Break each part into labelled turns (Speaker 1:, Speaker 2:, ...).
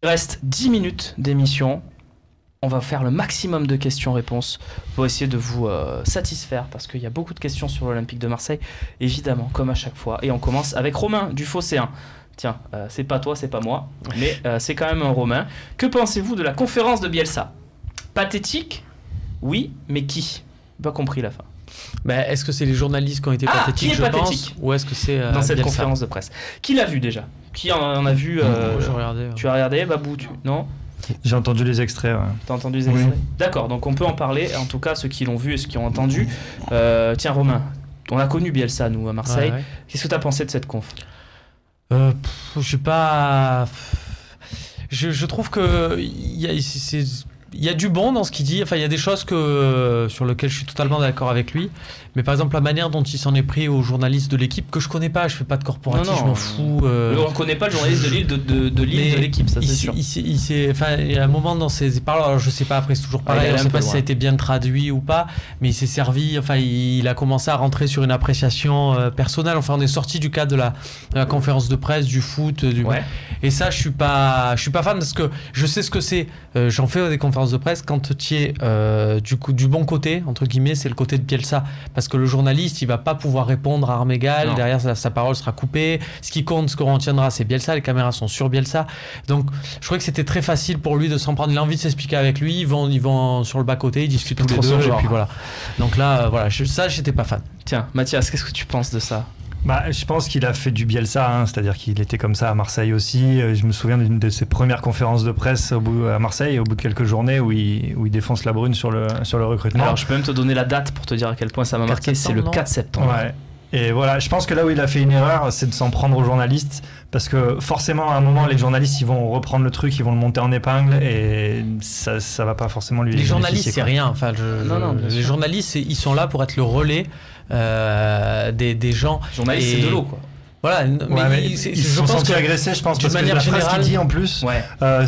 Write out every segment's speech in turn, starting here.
Speaker 1: Il reste 10 minutes d'émission. On va faire le maximum de questions-réponses pour essayer de vous satisfaire parce qu'il y a beaucoup de questions sur l'Olympique de Marseille, évidemment, comme à chaque fois. Et on commence avec Romain du Phocéen. Tiens, c'est pas toi, c'est pas moi, mais c'est quand même un Romain. Que pensez-vous de la conférence de Bielsa ? Pathétique ? Oui, mais qui ? J'ai pas compris la fin.
Speaker 2: Bah, est-ce que c'est les journalistes qui ont été pathétiques,
Speaker 1: qui est pathétique
Speaker 2: pense, ou est-ce que c'est
Speaker 1: dans cette
Speaker 2: Bielsa
Speaker 1: conférence de presse ? Qui l'a vu déjà ? Qui en a vu
Speaker 2: j'ai regardé.
Speaker 1: Tu as regardé, Babou, non ?
Speaker 3: J'ai entendu les extraits. Ouais.
Speaker 1: T'as entendu les extraits ? D'accord, donc on peut en parler. En tout cas, ceux qui l'ont vu et ceux qui ont entendu. Tiens, Romain, on a connu Bielsa, nous, à Marseille.
Speaker 2: Ouais.
Speaker 1: Qu'est-ce que t'as pensé de cette conf ?
Speaker 2: Je sais pas. Je trouve que il y a du bon dans ce qu'il dit. Enfin, il y a des choses sur lesquelles je suis totalement d'accord avec lui. Mais par exemple, la manière dont il s'en est pris aux journalistes de l'équipe, que je connais pas, je fais pas de corporatif, je m'en fous.
Speaker 1: On connaît pas le journaliste de Lille de l'équipe, ça c'est sûr.
Speaker 2: Il y a un moment dans ses paroles, alors je sais pas, après c'est toujours pareil, je sais pas si ça a été bien traduit ou pas, mais il s'est servi, enfin il a commencé à rentrer sur une appréciation personnelle. Enfin, on est sorti du cadre de la conférence de presse, du foot, et ça je suis pas fan parce que je sais ce que c'est. J'en fais des conférences de presse quand tu es du bon côté, entre guillemets, c'est le côté de Bielsa. Parce que le journaliste, il va pas pouvoir répondre à armes égales, derrière sa parole sera coupée. Ce qui compte, ce qu'on retiendra, c'est Bielsa, les caméras sont sur Bielsa. Donc je crois que c'était très facile pour lui de s'en prendre. Il a envie de s'expliquer avec lui, ils vont sur le bas-côté, ils discutent tous les deux, et puis voilà. Donc là, voilà, ça, j'étais pas fan.
Speaker 1: Tiens, Mathias, qu'est-ce que tu penses de ça ?
Speaker 3: Je pense qu'il a fait du Bielsa, c'est-à-dire qu'il était comme ça à Marseille aussi. Je me souviens d'une de ses premières conférences de presse à Marseille, au bout de quelques journées, où il défonce la brune sur le recrutement.
Speaker 1: Alors je peux même te donner la date pour te dire à quel point ça m'a marqué, c'est le 4 septembre.
Speaker 3: Ouais. Et voilà, je pense que là où il a fait une erreur, c'est de s'en prendre aux journalistes, parce que forcément à un moment les journalistes ils vont reprendre le truc, ils vont le monter en épingle et ça va pas forcément lui.
Speaker 2: Les journalistes c'est rien, enfin les journalistes ils sont là pour être le relais des gens.
Speaker 1: Les journalistes c'est de l'eau quoi.
Speaker 3: Voilà, ils se sont sentis agressés, je pense, parce que la phrase qu'il dit en plus,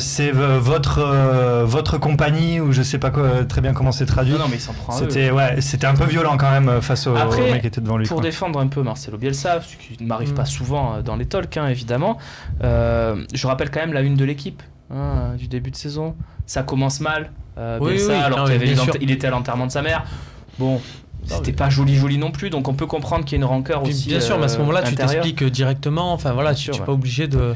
Speaker 3: c'est votre compagnie, ou je sais pas très bien comment c'est traduit.
Speaker 1: Non, mais il s'en prend
Speaker 3: c'était un peu violent quand même face au mec qui était devant lui.
Speaker 1: Pour défendre un peu Marcelo Bielsa, ce qui ne m'arrive pas souvent dans les talks, évidemment, je rappelle quand même la une de l'équipe du début de saison. Ça commence mal, Bielsa, alors qu'il était à l'enterrement de sa mère. Bon. C'était pas joli non plus, donc on peut comprendre qu'il y a une rancœur aussi.
Speaker 2: Bien sûr, mais à ce moment-là, tu t'expliques directement. Enfin voilà, tu n'es pas obligé de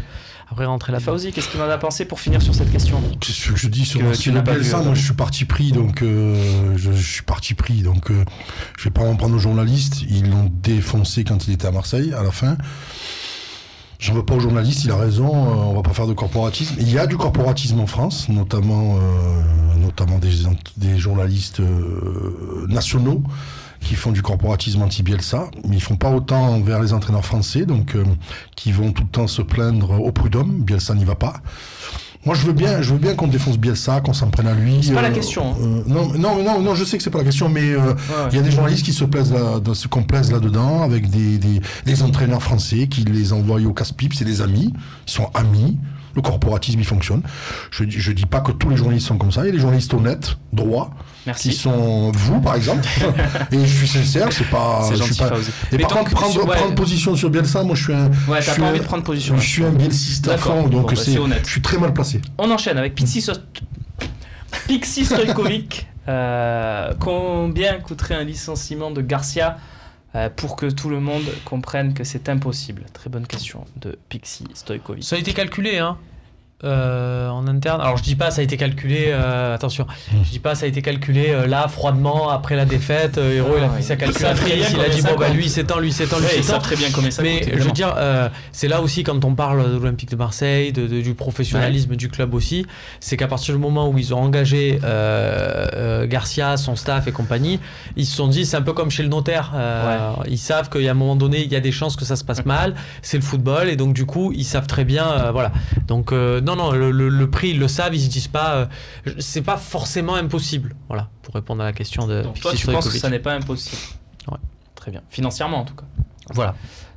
Speaker 2: après rentrer là-dedans.
Speaker 1: Fauzi, qu'est-ce qu'il en a pensé pour finir sur cette question ?
Speaker 4: Ce que je dis sur Marcelo Bielsa, moi je suis parti pris, donc je vais pas m'en prendre aux journalistes. Ils l'ont défoncé quand il était à Marseille, à la fin. J'en veux pas aux journalistes, il a raison, on va pas faire de corporatisme. Il y a du corporatisme en France, notamment des journalistes nationaux qui font du corporatisme anti-Bielsa, mais ils font pas autant envers les entraîneurs français, donc qui vont tout le temps se plaindre au prud'homme. Bielsa n'y va pas. Moi, je veux bien qu'on défonce Bielsa, qu'on s'en prenne à lui.
Speaker 1: C'est pas la question.
Speaker 4: Non, je sais que c'est pas la question, mais il y a des journalistes qui se complaisent là-dedans, avec des entraîneurs français qui les envoient au casse-pipe, c'est des amis, ils sont amis. Le corporatisme, il fonctionne. Je dis pas que tous les journalistes sont comme ça. Il y a des journalistes honnêtes, droits, qui sont vous, par exemple. Et je suis sincère, c'est pas.
Speaker 1: C'est gentil,
Speaker 4: et par contre, prendre position sur Bielsa, moi, je suis un.
Speaker 1: Ouais, t'as pas envie de prendre position.
Speaker 4: Je suis un bielsiste à fond, donc c'est honnête. Je suis très mal placé.
Speaker 1: On enchaîne avec Pixi Stojkovic. Combien coûterait un licenciement de Garcia pour que tout le monde comprenne que c'est impossible? Très bonne question de Pixi Stojkovic.
Speaker 2: Ça a été calculé, en interne. Alors je dis pas ça a été calculé, attention, je dis pas ça a été calculé là froidement après la défaite. Héros il a pris sa calculatrice, il a dit bon bah lui c'est temps, lui c'est temps, lui c'est temps.
Speaker 1: Très bien comment ça.
Speaker 2: Mais je veux dire, c'est là aussi quand on parle de l'Olympique de Marseille, du professionnalisme du club aussi, c'est qu'à partir du moment où ils ont engagé Garcia, son staff et compagnie, ils se sont dit c'est un peu comme chez le notaire. Ils savent qu'il y a un moment donné il y a des chances que ça se passe mal, c'est le football et donc du coup ils savent très bien voilà. Donc non, le prix, ils le savent, ils se disent pas, c'est pas forcément impossible. Voilà, pour répondre à la question de.
Speaker 1: Donc toi, tu penses que ça n'est pas impossible.
Speaker 2: Ouais.
Speaker 1: Très bien. Financièrement, en tout cas.
Speaker 2: Voilà.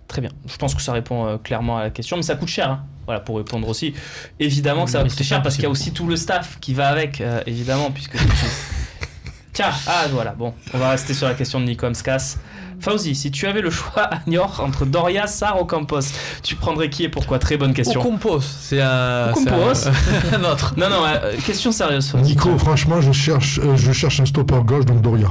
Speaker 1: Très bien. Je pense que ça répond clairement à la question, mais ça coûte cher. Voilà, pour répondre aussi. Évidemment que ça va coûter cher parce qu'il y a aussi tout le staff qui va avec, évidemment, puisque. Tiens, voilà. Bon, on va rester sur la question de Nico Mskas. Fauzi, si tu avais le choix à Niort entre Doria, Sarr ou Campos, tu prendrais qui et pourquoi? Très bonne question.
Speaker 2: Campos, c'est un autre.
Speaker 1: Non, question sérieuse. Fauzi.
Speaker 4: Nico, franchement, je cherche un stopper gauche, donc Doria.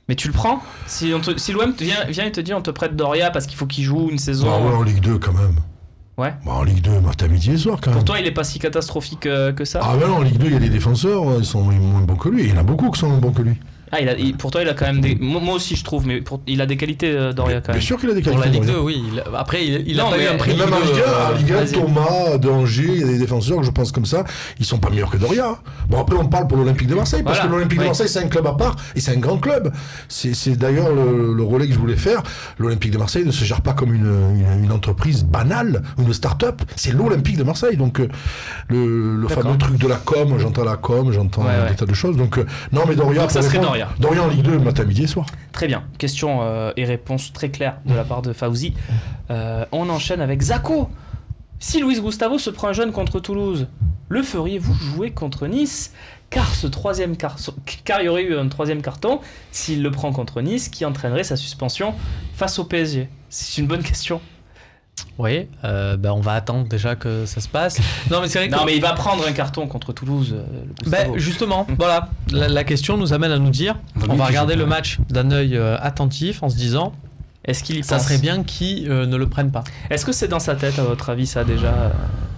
Speaker 1: Mais tu le prends? Si l'OM vient et te dit on te prête Doria parce qu'il faut qu'il joue une saison.
Speaker 4: Ah ouais, en Ligue 2 quand même.
Speaker 1: Ouais.
Speaker 4: Bah, en Ligue 2, matin, midi et soir quand même.
Speaker 1: Pour toi, il est pas si catastrophique que ça?
Speaker 4: Ah ben non, en Ligue 2, il y a des défenseurs, ils sont moins bons que lui. Il y en a beaucoup qui sont moins bons que lui.
Speaker 1: Ah, pour toi, il a quand même des. Moi aussi, je trouve, mais il a des qualités, Doria, quand même.
Speaker 4: Bien sûr qu'il a des
Speaker 2: Pour
Speaker 4: qualités.
Speaker 2: la Ligue 2, oui. Après, il a pas eu un prix.
Speaker 4: Même en Ligue 1, Thomas, d'Angers, il y a des défenseurs que je pense comme ça, ils sont pas meilleurs que Doria. Bon, après, on parle pour l'Olympique de Marseille, parce que l'Olympique de Marseille, c'est un club à part, et c'est un grand club. C'est d'ailleurs le relais que je voulais faire. L'Olympique de Marseille ne se gère pas comme une entreprise banale, une start-up. C'est l'Olympique de Marseille. Donc, le fameux truc de la com, j'entends des tas de choses. Donc, non, mais Doria.
Speaker 1: Donc, ça serait Doria.
Speaker 4: Doria en Ligue 2, matin, midi et soir.
Speaker 1: Très bien. Question et réponse très claire de la part de Fauzi. On enchaîne avec Zako. Si Luis Gustavo se prend un jeune contre Toulouse, le feriez-vous jouer contre Nice? Car il y aurait eu un troisième carton s'il le prend contre Nice qui entraînerait sa suspension face au PSG. C'est une bonne question.
Speaker 2: Oui, on va attendre déjà que ça se passe. Non, mais c'est vrai que...
Speaker 1: Non, mais il va prendre un carton contre Toulouse.
Speaker 2: Justement, voilà. La question nous amène à nous dire, on va regarder le match d'un œil attentif en se disant,
Speaker 1: est-ce qu'il y pense?
Speaker 2: Ça serait bien qu'il ne le prenne pas.
Speaker 1: Est-ce que c'est dans sa tête, à votre avis, ça déjà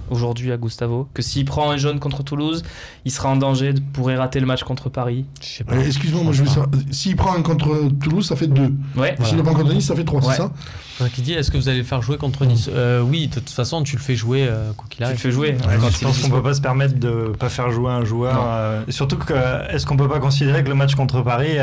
Speaker 1: aujourd'hui à Gustavo, que s'il prend un jaune contre Toulouse, il sera en danger, pourrait rater le match contre Paris?
Speaker 4: Je sais pas. Excuse-moi, moi je veux savoir. S'il prend un contre Toulouse, ça fait 2.
Speaker 1: Ouais.
Speaker 4: S'il le prend contre Nice, ça fait 3, c'est ça?
Speaker 2: Qui dit, est-ce que vous allez le faire jouer contre Nice? Oui, de toute façon, tu le fais jouer quoi qu'il arrive.
Speaker 1: Tu le fais jouer.
Speaker 3: Je pense qu'on peut pas se permettre de pas faire jouer un joueur. Surtout que, est-ce qu'on peut pas considérer que le match contre Paris,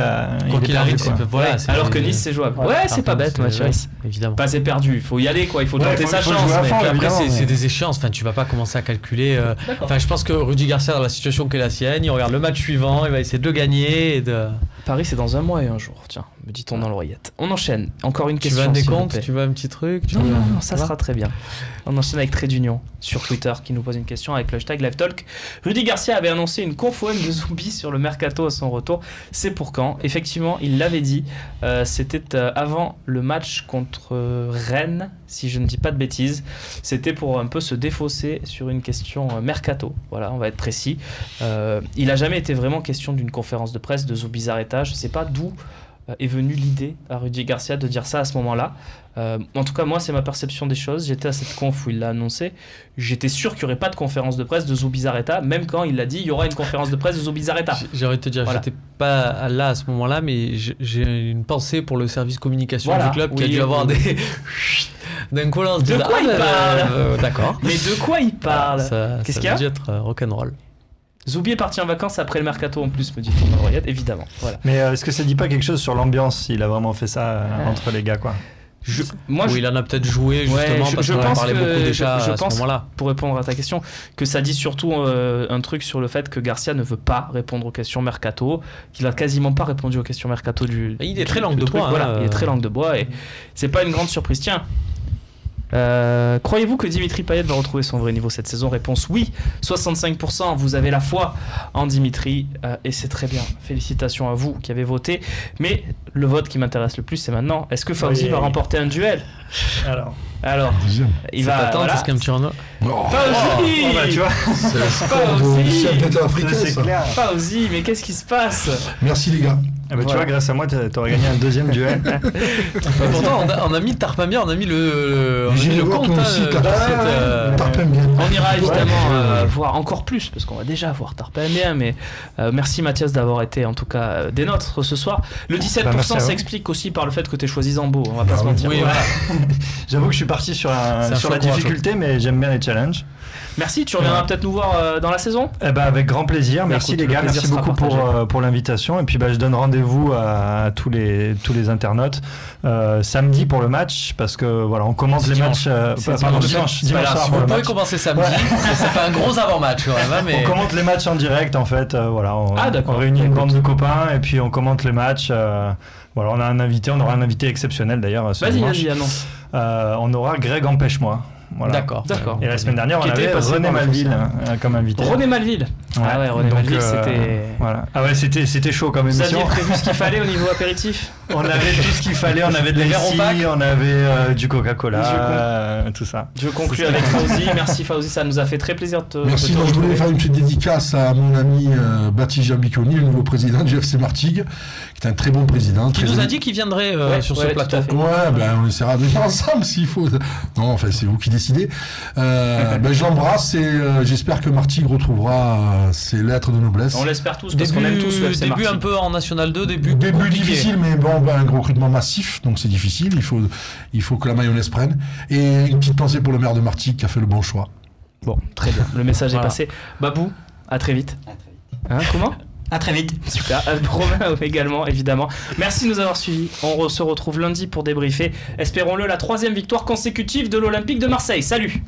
Speaker 2: quoi qu'il arrive,
Speaker 1: voilà, alors que Nice c'est jouable. Ouais, c'est pas bête, Mathias.
Speaker 2: Évidemment.
Speaker 1: Pas c'est perdu. Il faut y aller, quoi. Il faut tenter sa chance.
Speaker 2: Après, c'est des échéances. Enfin, tu vas pas commencer à calculer. Enfin, je pense que Rudy Garcia, dans la situation qu'est la sienne, il regarde le match suivant, il va essayer de le gagner et de.
Speaker 1: Paris, c'est dans un mois et un jour. Tiens, me dit-on dans l'oreillette. On enchaîne. Encore une question.
Speaker 2: Tu veux un décompte? Tu veux un petit truc?
Speaker 1: Non, ça sera très bien. On enchaîne avec Trait d'Union sur Twitter qui nous pose une question avec le hashtag LiveTalk. Rudy Garcia avait annoncé une conf OM de zombies sur le mercato à son retour. C'est pour quand? Effectivement, il l'avait dit. C'était avant le match contre Rennes, si je ne dis pas de bêtises. C'était pour un peu se défausser sur une question mercato. Voilà, on va être précis. Il n'a jamais été vraiment question d'une conférence de presse de Zubizarreta. Je ne sais pas d'où est venue l'idée à Rudy Garcia de dire ça à ce moment-là. En tout cas, moi, c'est ma perception des choses. J'étais à cette conf où il l'a annoncé. J'étais sûr qu'il n'y aurait pas de conférence de presse de Zubizarreta, même quand il l'a dit, il y aura une conférence de presse de Zubizarreta.
Speaker 2: J'ai envie de te dire, j'étais pas là à ce moment-là, mais j'ai une pensée pour le service communication du club qui a dû avoir des... d'un coup,
Speaker 1: de quoi il parle
Speaker 2: D'accord.
Speaker 1: Mais de quoi il parle? Qu'est-ce qu'il y a?
Speaker 2: Ça a dû être rock'n'roll.
Speaker 1: Zoubi est parti en vacances après le mercato en plus, me dit-on dans l'oreillette, évidemment. Voilà.
Speaker 3: Mais est-ce que ça dit pas quelque chose sur l'ambiance, s'il a vraiment fait ça entre les gars, quoi?
Speaker 2: Il en a peut-être joué justement parce qu'on en parlait beaucoup déjà à ce moment-là.
Speaker 1: Pour répondre à ta question, que ça dit surtout un truc sur le fait que Garcia ne veut pas répondre aux questions mercato, qu'il a quasiment pas répondu aux questions mercato
Speaker 2: il est très langue de bois.
Speaker 1: Il est très langue de bois et c'est pas une grande surprise. Tiens. Croyez-vous que Dimitri Payet va retrouver son vrai niveau cette saison? Réponse oui, 65%. Vous avez la foi en Dimitri et c'est très bien. Félicitations à vous qui avez voté. Mais le vote qui m'intéresse le plus, c'est maintenant. Est-ce que Fauzi va remporter un duel? Alors, il va
Speaker 2: attendre parce qu'un petit Renault.
Speaker 1: Fauzi,
Speaker 3: tu vois,
Speaker 1: Fauzi, mais qu'est-ce qui se passe?
Speaker 4: Merci les gars.
Speaker 3: Tu vois, grâce à moi, t'aurais gagné un deuxième duel.
Speaker 2: Pourtant, on a mis Tarpamien, on a mis le compte.
Speaker 1: On ira évidemment voir encore plus, parce qu'on va déjà voir Tarpamien, mais merci Mathias d'avoir été en tout cas des nôtres ce soir. Le 17% s'explique aussi par le fait que tu aies choisi Zambo, on va pas se mentir.
Speaker 2: Oui, voilà.
Speaker 3: J'avoue que je suis parti sur la difficulté, mais j'aime bien les challenges.
Speaker 1: Merci, tu reviendras peut-être nous voir dans la saison?
Speaker 3: Avec grand plaisir, merci les gars, merci beaucoup pour l'invitation. Et puis je donne rendez-vous à tous les internautes samedi pour le match, parce que voilà, on commente les matchs. Dimanche soir.
Speaker 2: Vous pouvez commencer samedi, ça fait un gros avant-match quand même. Mais...
Speaker 3: On commente les matchs en direct en fait, on réunit une bande de copains et puis on commente les matchs. Voilà, on a un invité, on aura un invité exceptionnel d'ailleurs.
Speaker 1: Vas-y, annonce.
Speaker 3: On aura Greg Empêche-moi. Voilà.
Speaker 1: D'accord.
Speaker 3: Et la semaine dernière, on avait René Malville comme invité.
Speaker 1: René Malville.
Speaker 3: Ouais.
Speaker 1: René Malville, c'était.
Speaker 3: Voilà. Ah ouais, c'était chaud comme émission.
Speaker 1: Vous aviez prévu ce qu'il fallait au niveau apéritif?
Speaker 3: On avait tout ce qu'il fallait, on avait de l'Ici, on avait du Coca-Cola, tout ça.
Speaker 1: Je conclue avec Fauzi. Merci Fauzi, ça nous a fait très plaisir de te
Speaker 4: Merci, donc je voulais faire une petite dédicace à mon ami Baptiste Jambiconi, le nouveau président du FC Martigues, qui est un très bon président.
Speaker 2: Qui nous a dit qu'il viendrait sur ce plateau.
Speaker 4: Ouais, ben on essaiera de venir ensemble s'il faut. Non, enfin c'est vous qui décidez. Je l'embrasse et j'espère que Martigues retrouvera ses lettres de noblesse.
Speaker 1: On l'espère tous parce qu'on aime tous le FC Martigues.
Speaker 2: Début un peu en National 2, début
Speaker 4: difficile, mais bon, un recrutement massif, donc c'est difficile. Il faut que la mayonnaise prenne. Et une petite pensée pour le maire de Martigues qui a fait le bon choix.
Speaker 1: Bon, très bien. Le message est passé. Babou, à très vite. Comment ?
Speaker 5: À très vite.
Speaker 1: Super. Romain également, évidemment. Merci de nous avoir suivis. On se retrouve lundi pour débriefer, espérons-le, la 3e victoire consécutive de l'Olympique de Marseille. Salut.